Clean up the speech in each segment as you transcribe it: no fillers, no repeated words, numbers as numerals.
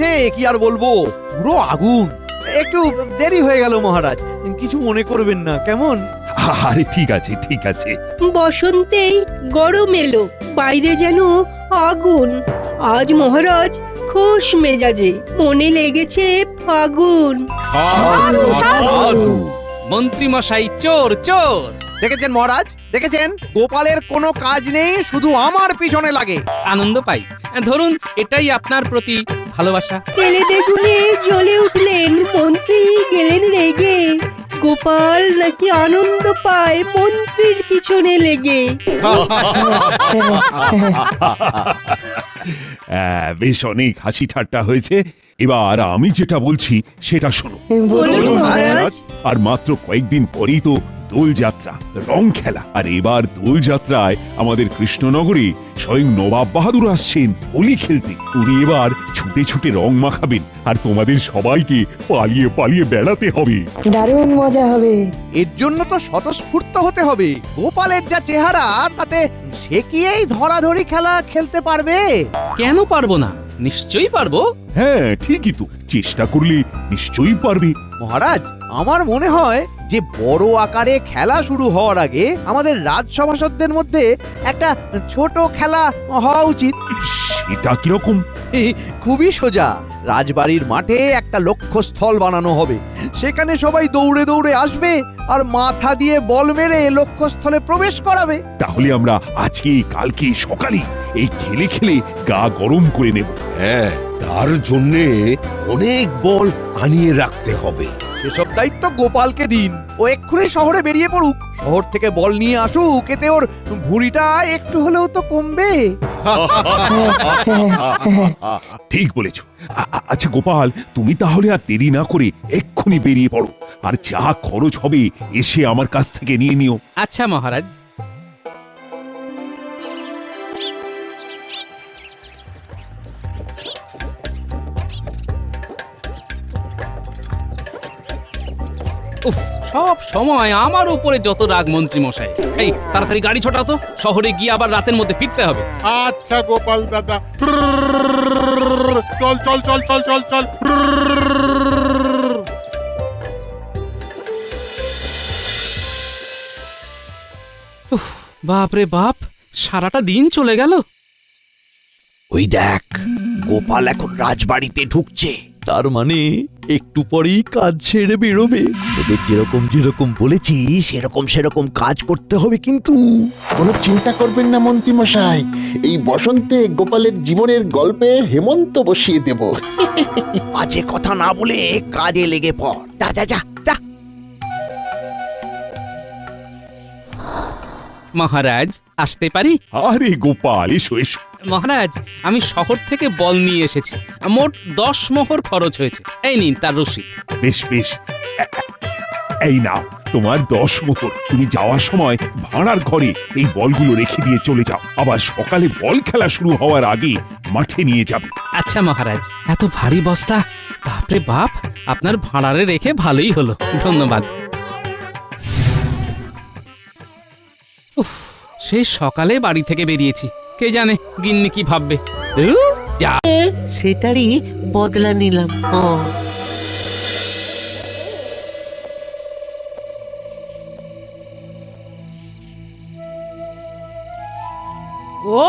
জ্বলছে, কি আর বলবো, পুরো আগুন। একটু দেরি হয়ে গেল মহারাজ, কিছু মনে করবেন না কেমন? আরে ঠিক আছে ঠিক আছে। বসন্তেই গরম এলো, বাইরে যেন আগুন। আজ মহারাজ খোশ মেজাজে, মনে লেগেছে ফাগুন। মন্ত্রী মশাই চোর চোর। দেখেছেন মহারাজ, দেখেছেন, গোপালের কোনো কাজ নেই, শুধু আমার পিছনে লাগে। আনন্দ পাই। ধরুন এটাই আপনার প্রতি ভালোবাসা। তেলে বেগুনে জ্বলে উঠলেন মন্ত্রী, গেলেন রেগে। গোপাল নাকি আনন্দ পায় মন্ত্রীর পিছনে লেগে। বেশ অনেক হাসি ঠাট্টা হয়েছে। এবার আমি যেটা বলছি সেটা শোনো। বলুন মহারাজ। আর মাত্র কয়েকদিন পরেই তো দোলযাত্রা, রং খেলা। আর এবার দোলযাত্রায় আমাদের কৃষ্ণনগরে স্বয়ং নবাব বাহাদুর আসছেন হোলি খেলতে। উনি এবার ছুটে ছুটে রং মাখাবেন, আর তোমাদের সবাইকে পালিয়ে পালিয়ে বেড়াতে হবে। দারুণ মজা হবে। এর জন্য তো স্বতঃস্ফূর্ত হতে হবে। গোপালের যা চেহারা, তাতে সে কি এই ধরাধরি খেলা খেলতে পারবে? কেন পারবো না, নিশ্চয়ই পারবো। হ্যাঁ ঠিকই তো, চেষ্টা করলে নিশ্চয়ই পারবে। মহারাজ, আমার মনে হয় যে বড় আকারে খেলা শুরু হওয়ার আগে আমাদের রাজসভাসদদের মধ্যে একটা ছোট খেলা হওয়া উচিত। সেটা কিরকম? খুবই সোজা। রাজবাড়ির মাঠে একটা লক্ষ্যস্থল বানানো হবে, সেখানে সবাই দৌড়ে দৌড়ে আসবে আর মাথা দিয়ে বল মেরে লক্ষ্যস্থলে প্রবেশ করাবে। তাহলে আমরা আজকে কালকে সকালে এই খেলে খেলে গা গরম করে নেব। হ্যাঁ, তার জন্যে অনেক বল আনিয়ে রাখতে হবে। সেসব দায়িত্ব গোপালকে দিন। ও এক্ষুনি শহরে বেরিয়ে পড়ুক, শহর থেকে বল নিয়ে আসুক, এতে ওর ভুঁড়িটা একটু হলেও তো কমবে। ঠিক বলেছ। আচ্ছা গোপাল, তুমি তাহলে আর দেরি না করে এক্ষুনি বেরিয়ে পড়ো, আর যা খরচ হবে এসে আমার কাছ থেকে নিয়ে নিও। আচ্ছা মহারাজ। উফ, সব সময় আমার উপরে যত রাগ মন্ত্রী মশাই। এই তাড়াতাড়ি গাড়ি ছোটাও তো, শহরে গিয়ে আবার রাতের মধ্যে ফিরতে হবে। আচ্ছা গোপাল দাদা, চল চল চল চল চল চল। উফ, বাপ রে বাপ, সারাটা দিন চলে গেল। ওই দেখ, গোপাল এখন রাজবাড়িতে ঢুকছে। তার মানে একটু পরেই কাজ ছেড়ে বেরোবে। ওদের যেরকম যেরকম বলেছি সেরকম কাজ করতে হবে কিন্তু। কোনো চিন্তা করবেন না মন্ত্রী মশাই, এই বসন্তে গোপালের জীবনের গল্পে হেমন্ত বসিয়ে দেব। বাজে কথা না বলে কাজে লেগে পড়। যা যা যা যা। মহারাজ, আসতে পারি? আরে গোপাল, এসো এসো। মহারাজ, আমি শহর থেকে বল নিয়ে এসেছি। মোট 10 মোহর খরচ হয়েছে। এই নিন তার রসিদ। বেশ বেশ, এই নাও তোমার 10 মোহর। তুমি যাওয়ার সময় ভাড়ার ঘরে এই বলগুলো রেখে দিয়ে চলে যাও। আবার সকালে বল খেলা শুরু হওয়ার আগে মাঠে নিয়ে যাবে। আচ্ছা মহারাজ, এত ভারী বস্তা, বাপরে বাপ, আপনার ভাড়ারে রেখে ভালোই হলো, ধন্যবাদ। উফ, সেই সকালে বাড়ি থেকে বেরিয়েছি, কে জানে গিন্নি কি ভাববে। যা। সেটারই বদলা নিলাম।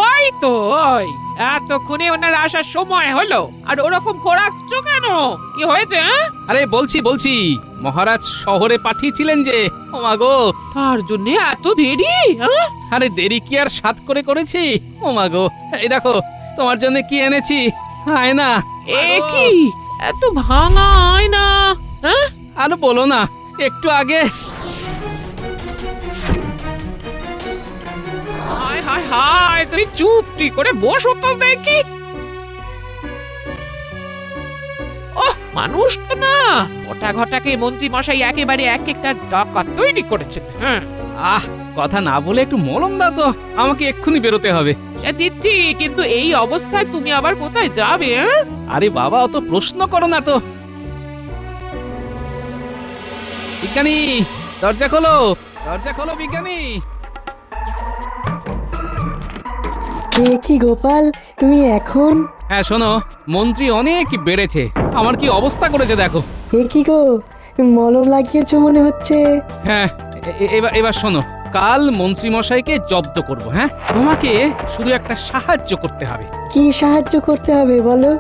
ওই তো, ওই এতক্ষণে ওনার আসার সময় হলো, আর ওরকম খোঁড়াচ্ছ কেন? কি হয়েছে? আরে বলছি মহারাজ শহরে পাঠিয়েছিলেন যে। ও মা গো, তার জন্য এত দেরি? আরে দেরি কি আর সাত করে করেছি? ও মা গো, এই দেখো তোমার জন্য কি এনেছি, আয়না। এ কি এত ভাঙা আয়না? আর বলো না, একটু আগে। হায় হায় হায়, তুমি চুপটি করে বসো তো দেখি। ওহ, মানুষ তো না, মোটা ঘটাকে মন্ত্রী মশাই একেবারে এক একটা ডাকাত তৈরি করেছেন। আহ, কথা না বলে একটু মলম দাও তো, আমাকে এক্ষুনি বেরোতে হবে। দিচ্ছি, কিন্তু এই অবস্থায় তুমি আবার কোথায় যাবে? আরে বাবা, অত প্রশ্ন করো না তো। বিজ্ঞানী, দরজা খোলো, দরজা খোলো বিজ্ঞানী। কি গোপাল, তুমি এখন? হ্যাঁ শোনো, মন্ত্রী অনেক বেড়েছে, আমার কি অবস্থা করেছে দেখো। এ কি গো, মলম লাগিয়েছো মনে হচ্ছে। হ্যাঁ, এবার শোনো, কাল মন্ত্রী মশাইকে জব্দ করব। হ্যাঁ, তোমাকে শুধু একটা সাহায্য করতে হবে। কি সাহায্য করতে হবে বলো?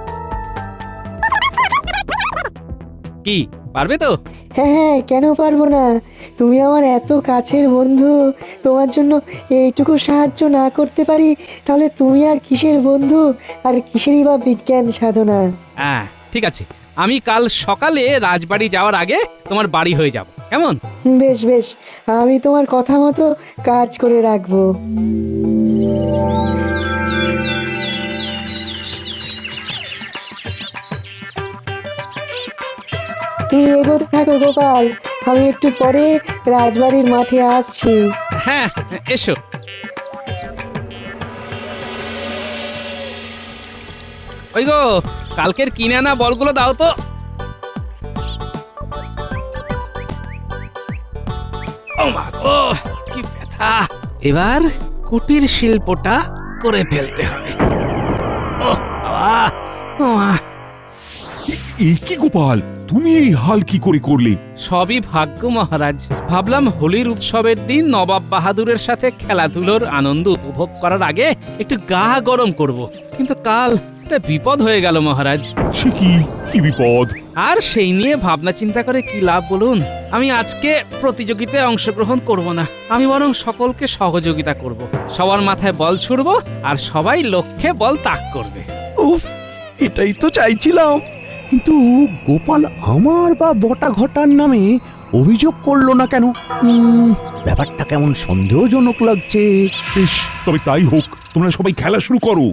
কি পারবে তো? হ্যাঁ হ্যাঁ, কেন পারবো না? তুমি আমার এত কাছের বন্ধু, তোমার জন্য এইটুকু সাহায্য না করতে পারি তাহলে তুমি আর কিসের বন্ধু, আর কিসেরই বা বিজ্ঞান সাধনা। হ্যাঁ ঠিক আছে, আমি কাল সকালে রাজবাড়ি যাওয়ার আগে তোমার বাড়ি হয়ে যাব, কেমন? বেশ বেশ, আমি তোমার কথা মতো কাজ করে রাখবো। তুমি এগোতে থাকো গোপাল, আমি একটু পরে রাজবাড়ির মাঠে আসছি। হ্যাঁ এসো। ওই গো, কালকের কিনে আনা বলগুলো দাও তো। ও মা গো, কি ব্যথা! এবার কুটির শিল্পটা করে ফেলতে হবে। ও বাবা, ও মা। এই কি গোপাল, তুমি এই হাল কি করে করলে? সবই ভাগ্য মহারাজ। ভাবলাম হোলির উৎসবের দিন নবাব বাহাদুরের সাথে খেলাধুলোর আনন্দ উপভোগ করার আগে একটু গা গরম করব, কিন্তু কাল একটা বিপদ হয়ে গেল মহারাজ। সে কি বিপদ? আর সেই নিয়ে ভাবনা চিন্তা করে কি লাভ বলুন? আমি আজকে প্রতিযোগিতায় অংশগ্রহণ করব না, আমি বরং সকলকে সহযোগিতা করব। সবার মাথায় বল ছুড়ব আর সবাই লক্ষ্যে বল তাক করবে। উফ, এটাই তো চাইছিলাম, কিন্তু গোপাল আমার বা বটা ঘটার নামে অভিযোগ করলো না কেন? ব্যাপারটা কেমন সন্দেহজনক লাগছে। বেশ, তবে তাই হোক, তোমরা সবাই খেলা শুরু করো।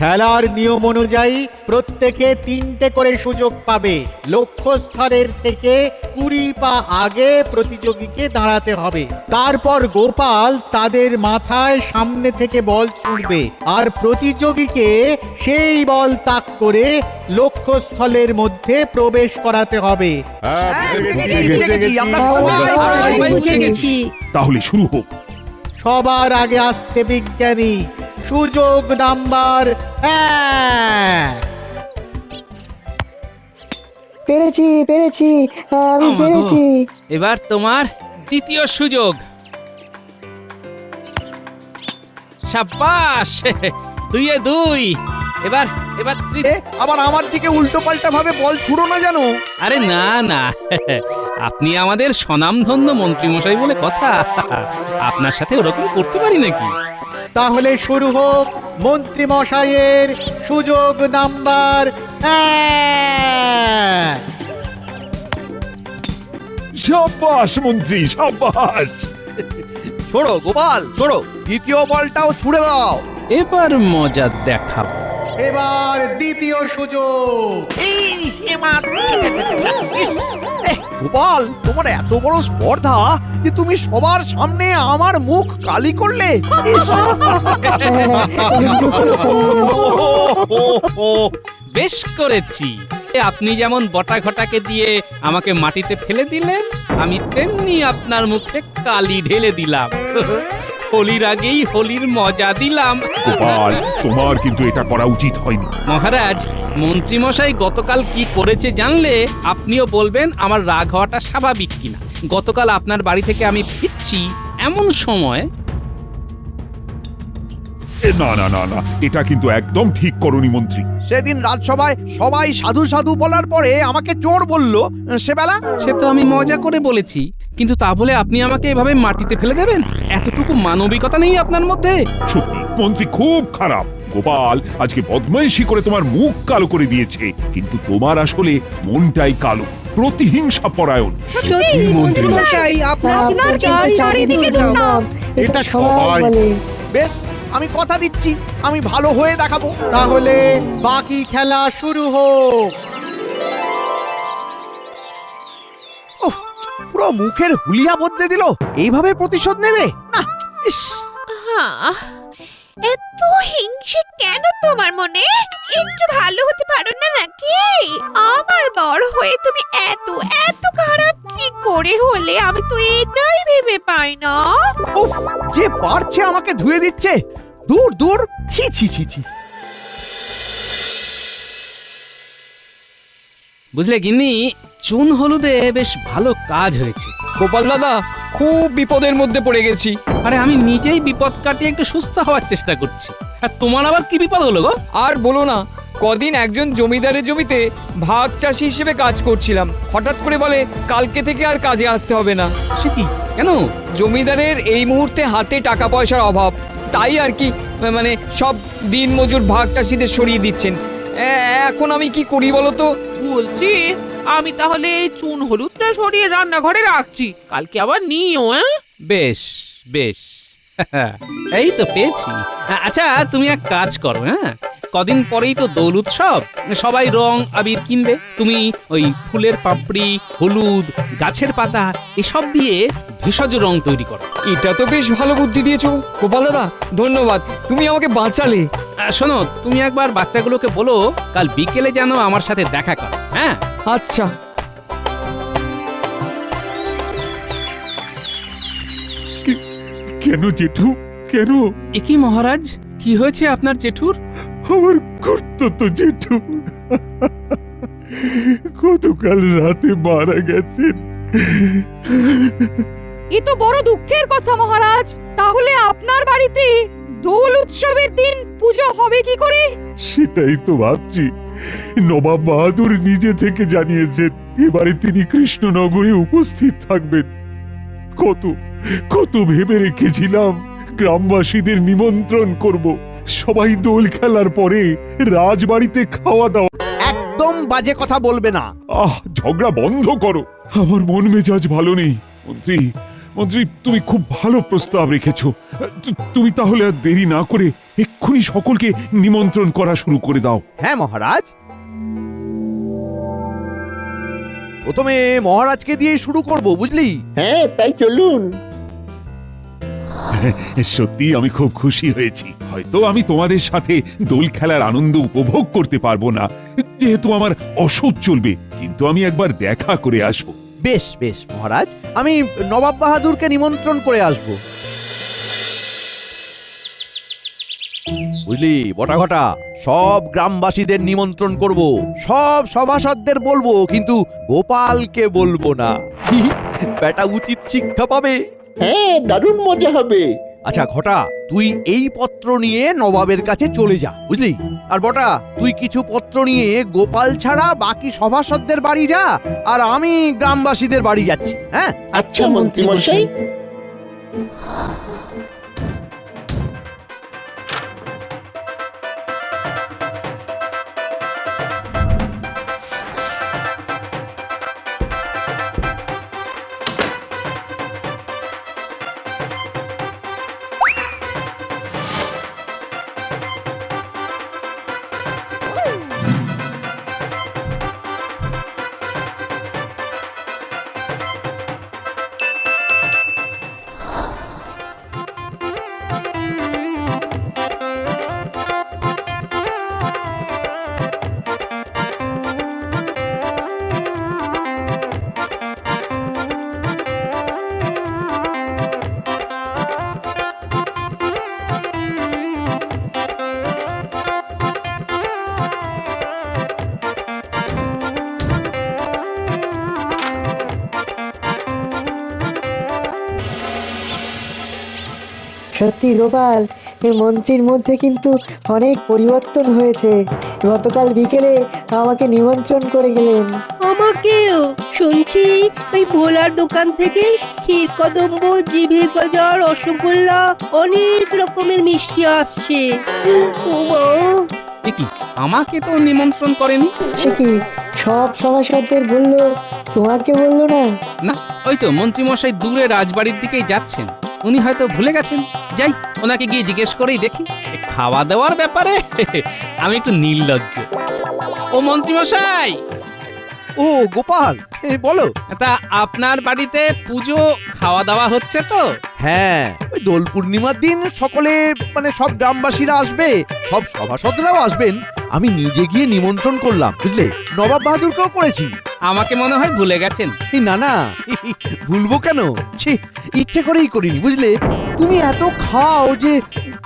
খেলার নিয়ম অনুযায়ী প্রত্যেকে 3টে করে সুযোগ পাবে। লক্ষ্যস্থলের থেকে 20 পা আগে প্রতিযোগীকে দাঁড়াতে হবে। তারপর গোপাল তাদের মাথায় সামনে থেকে বল ছুঁড়বে আর প্রতিযোগীকে সেই বল তাক করে লক্ষ্যস্থলের মধ্যে প্রবেশ করাতে হবে। বুঝে গেছি। তাহলে শুরু হোক। সবার আগে আসছে বিজ্ঞানী। সুযোগ নাম্বার 1। পেরেছি পেরেছি, আমি পেরেছি। এবার তোমার দ্বিতীয় সুযোগ। সাব্বাস, 2-এ 2। এবার আবার আমার দিকে উল্টো পাল্টা ভাবে বল ছুড়ো না জানো। আরে না না, আপনি আমাদের স্বনামধন্য মন্ত্রী মশাই বলে কথা, আপনার সাথে ওরকম করতে পারি নাকি? তাহলে শুরু হোক মন্ত্রী মশাইয়ের সুযোগ নাম্বার 1। সাবাস মন্ত্রী, সাবাস। ছোড়ো গোপাল, ছোড়ো, দ্বিতীয় বলটাও ছুড়ে দাও। এবার মজা দেখাবো। এবার দ্বিতীয় সুযোগ। গোপাল, তোমার এত বড় স্পর্ধা যে তুমি সবার সামনে আমার মুখ কালি করলে। বেশ করেছি। আপনি যেমন বটা ঘটাকে দিয়ে আমাকে মাটিতে ফেলে দিলেন, আমি তেমনি আপনার মুখে কালি ঢেলে দিলাম। হোলির আগেই হোলির মজা দিলাম। গোপাল, তোমার কিন্তু এটা করা উচিত হয়নি। মহারাজ, মন্ত্রী মশাই গতকাল কি করেছে জানলে আপনিও বলবেন আমার রাগ হওয়াটা স্বাভাবিক কিনা। গতকাল আপনার বাড়ি থেকে আমি ফিরছি এমন সময়। না না না না, এটা কিন্তু একদম ঠিক করনি মন্ত্রী। সেদিন রাজসভায় সবাই সাধু সাধু বলার পরে আমাকে চোর বললো, সেবেলা। সে তো আমি মজা করে বলেছি, কিন্তু তা বলে আপনি আমাকে এভাবে মাটিতে ফেলে দেবেন? এতটুকু মানবিকতা নেই আপনার মধ্যে? সত্যি মন্ত্রী খুব খারাপ। গোপাল আজকে বদমাইশি করে তোমার মুখ কালো করে দিয়েছে, কিন্তু তোমার আসলে মনটাই কালো, প্রতিহিংসা পরায়ণ। সত্যি মন্ত্রী মশাই, আপনার চারিদিকে দুর্নাম, এটা সবাই বলে। বেশ, আমি কথা দিচ্ছি, আমি ভালো হয়ে দেখাবো। তাহলে বাকি খেলা শুরু হোক। পুরো মুখের হুলিয়া বদলে দিল। এইভাবে প্রতিশোধ নেবে না? ইস, এত হিংসে কেন তোমার মনে? একটু ভালো হতে পারো না নাকি? আমার বড় হয়ে তুমি এত এত খারাপ কি করে হলে, আমি তো এটাই ভেবে পাই না। উফ, যে পারছে আমাকে ধুয়ে দিচ্ছে। দূর দূর, ছি ছি ছি ছি। বুঝলে গিন্নি, চুন হলুদে বেশ ভালো কাজ হয়েছে। গোপাল দাদা, খুব বিপদের মধ্যে পড়ে গেছি। আরে আমি নিজেই বিপদ কাটিয়ে একটু সুস্থ হওয়ার চেষ্টা করছি। আর তোমার আবার কি বিপদ হলো গো? আর বলো না, কদিন একজন জমিদারের জমিতে ভাগ চাষি হিসেবে কাজ করছিলাম। হঠাৎ করে বলে কালকে থেকে আর কাজে আসতে হবে না। সে কি, কেন? জমিদারের এই মুহূর্তে হাতে টাকা পয়সার অভাব, তাই আর কি, মানে সব দিন মজুর ভাগ চাষিদের সরিয়ে দিচ্ছেন। এখন আমি কি করি বলো তো? বলছি, আমি তাহলে এই চুন হলুদটা সরিয়ে রান্নাঘরে রাখছি, কালকে আবার নিও। বেশ বেশ, এই তো পেয়েছি। আচ্ছা, তুমি এক কাজ করো, হ্যাঁ, কদিন পরেই তো দোল উৎসব, সবাই রং আবির কিনবে। তুমি ওই ফুলের পাপড়ি, হলুদ, গাছের পাতা এসব দিয়ে ভেষজ রং তৈরি করো। এটা তো বেশ ভালো বুদ্ধি দিয়েছো গোপাল দাদা, ধন্যবাদ, তুমি আমাকে বাঁচালে। শোনো, তুমি একবার বাচ্চাগুলোকে বলো কাল বিকেলে যেন আমার সাথে দেখা করে। হ্যাঁ, আচ্ছা। কেন জেঠু, কেন? একই মহারাজ, কি হয়েছে আপনার জেঠুর? আমার কর্তব্য জেঠু গতকাল রাতে মারা গেছেন। এ তো বড় দুঃখের কথা মহারাজ। তাহলে আপনার বাড়িতে দোল উৎসবের দিন পুজো হবে কি করে? সেটাই তো ভাবছি। নবাব বাহাদুর নিজে থেকে জানিয়েছেন এবারে তিনি কৃষ্ণনগরে উপস্থিত থাকবেন। কত কত ভেবে রেখেছিলাম গ্রামবাসীদের নিমন্ত্রণ করব, সবাই দোল খেলার পরে রাজবাড়িতে খাওয়া দাওয়া। একদম বাজে কথা বলবে না। ঝগড়া বন্ধ করো, আমার মন মেজাজ ভালো নেই। মন্ত্রী মন্ত্রী, তুমি খুব ভালো প্রস্তাব রেখেছো। তুমি তাহলে আর দেরি না করে এক্ষুনি সকলকে নিমন্ত্রণ করা শুরু করে দাও। হ্যাঁ মহারাজ, প্রথমে মহারাজকে দিয়ে শুরু করব, বুঝলি? হ্যাঁ, তাই চলুন। সত্যি আমি খুব খুশি হয়েছি। হয়তো আমি তোমাদের সাথে দোল খেলার আনন্দ উপভোগ করতে পারবো না, যেহেতু আমার অসুখ চলবে, কিন্তু আমি একবার দেখা করে আসবো। বেশ বেশ মহারাজ, আমি নবাব বাহাদুরকে নিমন্ত্রণ করে আসব। বুঝলি বটাঘটা, সব গ্রামবাসীদের নিমন্ত্রণ করব, সব সভাসদদের বলবো, কিন্তু গোপালকে বলবো না। বেটা উচিত শিক্ষা পাবে। হ্যাঁ, দারুণ মজা হবে। আচ্ছা ঘটা, তুই এই পত্র নিয়ে নবাবের কাছে চলে যা, বুঝলি? আর বটা, তুই কিছু পত্র নিয়ে গোপাল ছাড়া বাকি সভাসদদের বাড়ি যা, আর আমি গ্রামবাসীদের বাড়ি যাচ্ছি। হ্যাঁ, আচ্ছা মন্ত্রী মশাই। সত্যি গোপাল, এই মন্ত্রীর মধ্যে কিন্তু অনেক পরিবর্তন হয়েছে। গতকাল বিকেলে আমাকে নিমন্ত্রণ করে গেলেন। আমাকেও শুনছি ওই ভোলার দোকান থেকে ক্ষীর কদম্ব, জিভে গজা, রসগোল্লা, অনেক রকমের মিষ্টি আসছে। ওমা, কি, আমাকে তো নিমন্ত্রণ করেনি? সে কি, সব সভাসদদের বললো, তোমাকে বললো না? না, ওই তো মন্ত্রী মশাই দূরে রাজবাড়ির দিকেই যাচ্ছেন, উনি হয়তো ভুলে গেছেন। যাই, ওনাকে গিয়ে জিজ্ঞেস করেই দেখি। খাওয়া দাওয়ার ব্যাপারে আমি একটু নির্লজ্জ। ও মন্ত্রী মশাই! ও গোপাল, বলো। তা আপনার বাড়িতে পুজো খাওয়া দাওয়া হচ্ছে তো? হ্যাঁ, ওই দোল পূর্ণিমার দিন সকলে, মানে সব গ্রামবাসীরা আসবে, সব সভাসদরাও আসবেন। আমি নিজে গিয়ে নিমন্ত্রণ করলাম, বুঝলে? নবাব বাহাদুরকেও করেছি। আমাকে মনে হয় ভুলে গেছেন। না না, ভুলবো কেন? ছি, ইচ্ছে করেই করিনি, বুঝলে? তুমি এত খাও যে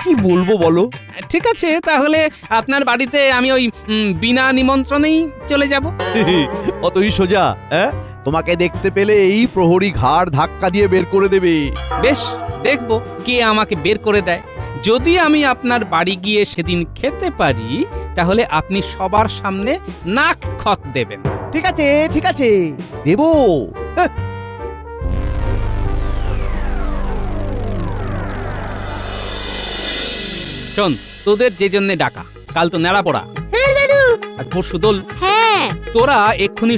কি বলবো বলো। ঠিক আছে, তাহলে আপনার বাড়িতে আমি ওই বিনা নিমন্ত্রণেই চলে যাব। অতই সোজা, হ্যাঁ? তোমাকে দেখতে পেলে এই প্রহরী ঘাড় ধাক্কা দিয়ে বের করে দেবে। বেশ, দেখবো কে আমাকে বের করে দেয়। যদি আমি আপনার বাড়ি গিয়ে সেদিন খেতে পারি, তাহলে আপনি সবার সামনে নাক খত দেবেন। ঠিক আছে, ঠিক আছে, দেবো। শোন, তোদের যে জন্য ডাকা, কাল তো নেড়া পড়া হ্যাঁ দাদু। আর পরশু দোল, হ্যাঁ তোরা এক্ষুনি